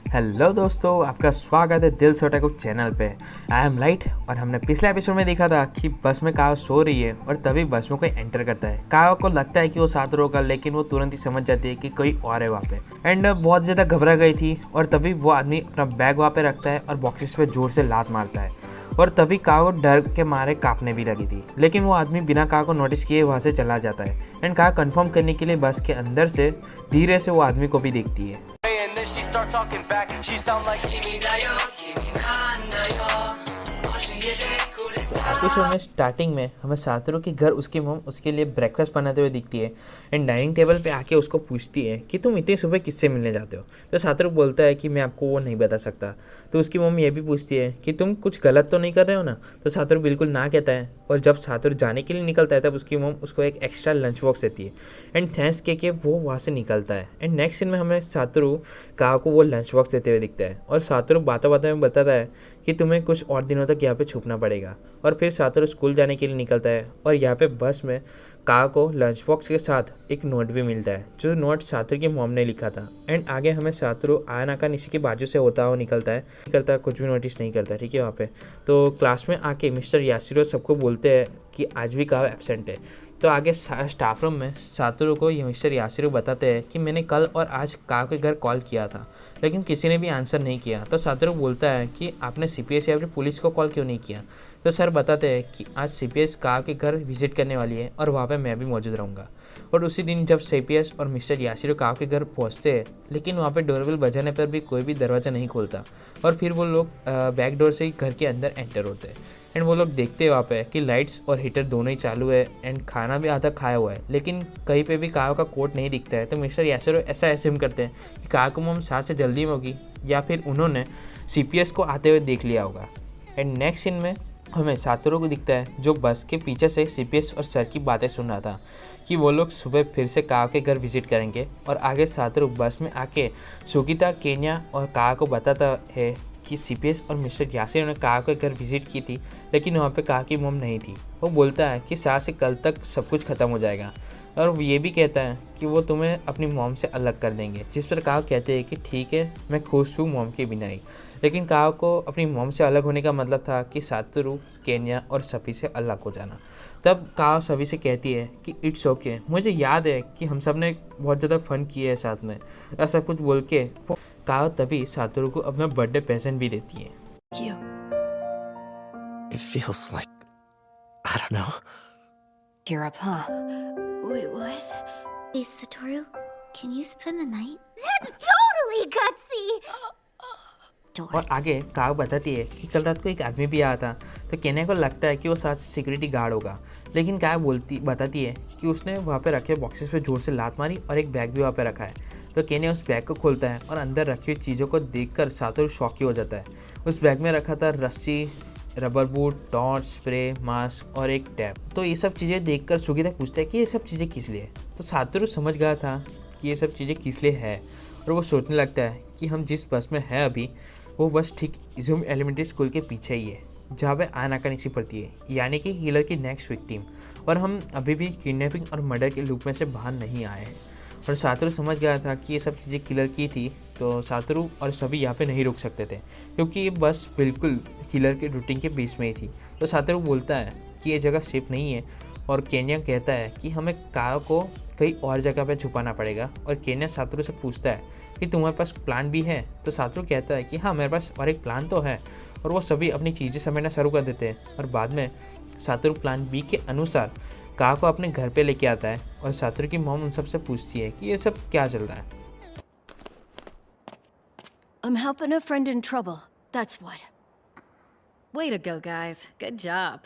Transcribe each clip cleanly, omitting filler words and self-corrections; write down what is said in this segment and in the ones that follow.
Hello दोस्तों, आपका स्वागत है दिल से ओटाकू चैनल पे। आई एम लाइट और हमने पिछले एपिसोड में देखा था कि बस में काओ सो रही है और तभी बस में कोई एंटर करता है। काओ को लगता है कि वो साथ होगा, लेकिन वो तुरंत ही समझ जाती है कि कोई और है वहाँ पे एंड बहुत ज़्यादा घबरा गई थी। और तभी वो आदमी अपना बैग वहाँ पे रखता है और बॉक्सेस पे जोर से लात मारता है और तभी काओ डर के मारे कांपने भी लगी थी, लेकिन वो आदमी बिना काओ को नोटिस किए वहाँ से चला जाता है एंड काओ कंफर्म करने के लिए बस के अंदर से धीरे से वो आदमी को भी देखती है। Start talking back, she sound like तो एपिसोड में स्टार्टिंग में हमें सातोरू के घर उसकी मम उसके लिए ब्रेकफास्ट बनाते हुए दिखती है एंड डाइनिंग टेबल पे आके उसको पूछती है कि तुम इतनी सुबह किससे मिलने जाते हो। तो सातोरू बोलता है कि मैं आपको वो नहीं बता सकता। तो उसकी मम ये भी पूछती है कि तुम कुछ गलत तो नहीं कर रहे हो ना। तो सातोरू बिल्कुल ना कहता है और जब सातोरू जाने के लिए निकलता है तब उसकी मम उसको एक एक्स्ट्रा लंच बॉक्स देती है एंड थैंक्स कह के वो वहाँ से निकलता है। एंड नेक्स्ट सीन में हमें सातोरू काओ को वो लंच बॉक्स देते हुए दिखता है और सातोरू बातों बातों में बताता है कि तुम्हें कुछ और दिनों तक यहाँ पे छुपना पड़ेगा। और फिर सातोरू स्कूल जाने के लिए निकलता है और यहाँ पे बस में काओ को लंच बॉक्स के साथ एक नोट भी मिलता है, जो नोट सातोरू की मॉम ने लिखा था। एंड आगे हमें सातोरू आयानाका निशी के बाजू से होता हुआ निकलता है, कुछ भी नोटिस नहीं करता, ठीक है। वहाँ पे तो क्लास में आके मिस्टर याशिरो सबको बोलते हैं कि आज भी काओ एब्सेंट है। तो आगे स्टाफ रूम में सातोरू को ये मिस्टर याशिरो बताते हैं कि मैंने कल और आज काओ के घर कॉल किया था, लेकिन किसी ने भी आंसर नहीं किया। तो सातोरू बोलता है कि आपने सीपीएस या फिर पुलिस को कॉल क्यों नहीं किया। तो सर बताते हैं कि आज सीपीएस काओ के घर विजिट करने वाली है और वहाँ पे मैं भी मौजूद रहूँगा। और उसी दिन जब सीपीएस और मिस्टर याशिरो काओ के घर पहुँचते हैं, लेकिन वहाँ पे डोरबेल बजाने पर भी कोई भी दरवाज़ा नहीं खोलता और फिर वो लोग बैक डोर से ही घर के अंदर एंटर होते हैं। एंड वो लोग देखते हैं वहाँ पे कि लाइट्स और हीटर दोनों ही चालू है एंड खाना भी आधा खाया हुआ है, लेकिन कहीं पे भी काओ का कोट नहीं दिखता है। तो मिस्टर याशिरो ऐसा एज्यूम करते हैं कि काओ को मम साथ से जल्दी में होगी या फिर उन्होंने सीपीएस को आते हुए देख लिया होगा। एंड नेक्स्ट सीन में हमें सातोरू को दिखता है जो बस के पीछे से सीपीएस और सर की बातें सुन रहा था कि वो लोग सुबह फिर से काओ के घर विजिट करेंगे। और आगे सातोरू बस में आके सुगिता, केन्या और काओ को बताता है कि सीपीएस और मिस्टर यासिर ने काओ के घर विजिट की थी, लेकिन वहाँ पे काओ की मम नहीं थी। वो बोलता है कि सात से कल तक सब कुछ ख़त्म हो जाएगा और वो ये भी कहता है कि वो तुम्हें अपनी मॉम से अलग कर देंगे। जिस पर काओ कहते हैं कि ठीक है, मैं खुश हूँ मॉम के बिना ही। लेकिन काओ को अपनी मॉम से अलग होने का मतलब था कि सातोरू, केन्या और सभी से अलग हो जाना। तब काओ सभी से कहती है कि इट्स ओके, मुझे याद है कि हम सब ने बहुत ज़्यादा फन किया है साथ में, ऐसा कुछ बोल के काओ तभी सातोरू को अपना बर्थडे प्रेजेंट भी देती है। It feels like, I don't know. Tear up, huh? Wait, what? Hey, Satoru, can you spend the night? That's totally gutsy! और आगे काओ बताती है कि कल रात को एक आदमी भी आया था। तो केन्या को लगता है कि वो साथ सिक्योरिटी गार्ड होगा, लेकिन काओ बताती है कि उसने वहाँ पे रखे बॉक्सेस पे जोर से लात मारी और एक बैग भी वहाँ पे रखा है। तो केन्या उस बैग को खोलता है और अंदर रखी हुई चीज़ों को देखकर सातोरू शॉकी हो जाता है। उस बैग में रखा था रस्सी, rubber boot, torch, spray, mask और एक टैप। तो ये सब चीज़ें देखकर सुगिता पूछता है कि ये सब चीज़ें किस लिए। तो सातोरू समझ गया था कि ये सब चीज़ें किस लिए है और वो सोचने लगता है कि हम जिस बस में हैं अभी, वो बस ठीक इजुमी एलिमेंट्री स्कूल के पीछे ही है, जहाँ पे आयानाका निशी पड़ती है, यानी कि किलर की नेक्स्ट विक्टिम। और हम अभी भी किडनैपिंग और मर्डर के लूप में से बाहर नहीं आए हैं। और सातोरू समझ गया था कि ये सब चीज़ें किलर की थी, तो सातोरू और सभी यहाँ पे नहीं रुक सकते थे क्योंकि ये बस बिल्कुल किलर के रूटीन के बीच में ही थी। तो सातोरू बोलता है कि ये जगह सेफ नहीं है और केन्या कहता है कि हमें काओ को कहीं और जगह पे छुपाना पड़ेगा। और केन्या सातोरू से पूछता है कि तुम्हारे पास प्लान भी है। तो सातोरू कहता है कि हाँ, मेरे पास और एक प्लान तो है। और वो सभी अपनी चीज़ें समेटना शुरू कर देते हैं और बाद में सातोरू प्लान बी के अनुसार काओ को अपने घर पे लेके आता है। और सातोरू की मॉम उन सबसे पूछती है कि ये सब क्या चल रहा है। I'm helping a friend in trouble. That's what. Way to go, guys. Good job.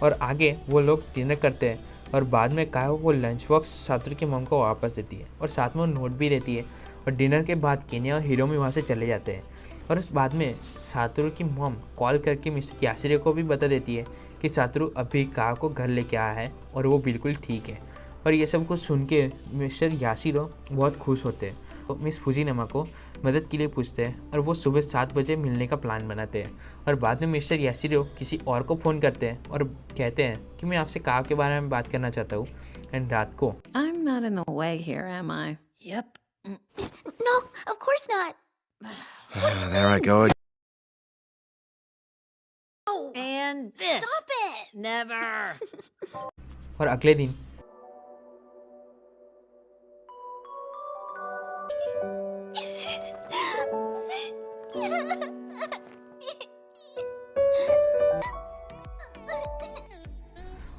और आगे वो लोग डिनर करते हैं और बाद में काओ वो लंच बॉक्स सातोरू की मॉम को वापस देती है और साथ में वो नोट भी देती है। और डिनर के बाद केन्या और हिरोमी वहाँ से चले जाते हैं। और उस बाद में सातोरू की मॉम कॉल करके मिस्टर याशिरो को भी बता देती है कि सातोरू अभी काओ को घर लेके आया है और वो बिल्कुल ठीक है। और ये सब कुछ सुन के मिस्टर याशिरो बहुत खुश होते हैं। तो मिस फुजीनामा को मदद के लिए पूछते हैं और वो सुबह 7 बजे मिलने का प्लान बनाते हैं। और बाद में मिस्टर याशिरो किसी और को फ़ोन करते हैं और कहते हैं कि मैं आपसे काओ के बारे में बात करना चाहता हूँ। एंड रात को I'm not in the way here, am I? Yep. No, of course There I go. And this. Stop it! Never. और अगले दिन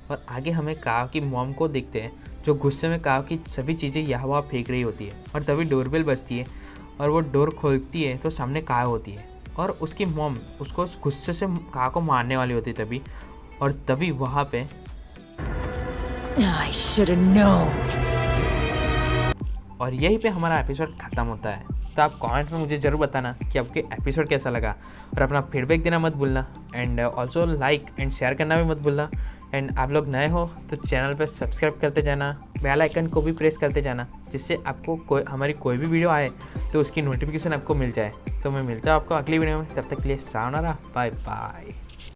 और आगे हमें काव की मॉम को देखते हैं जो गुस्से में काव की सभी चीज़ें यहाँ वहाँ फेंक रही होती है। और तभी डोरबेल बजती है और वो डोर खोलती है तो सामने काव होती है और उसकी मॉम उसको गुस्से से काव को मारने वाली होती है तभी वहाँ पे I should have known. और यहीं पे हमारा एपिसोड ख़त्म होता है। तो आप कमेंट में मुझे ज़रूर बताना कि आपके एपिसोड कैसा लगा और अपना फीडबैक देना मत भूलना and also like and share करना भी मत भूलना। एंड आप लोग नए हो तो चैनल पर सब्सक्राइब करते जाना, बेल आइकन को भी प्रेस करते जाना जिससे आपको हमारी कोई भी वीडियो आए तो उसकी नोटिफिकेशन आपको मिल जाए। तो मैं मिलता हूँ आपको अगली वीडियो में, तब तक के लिए सायोनारा, बाय बाय।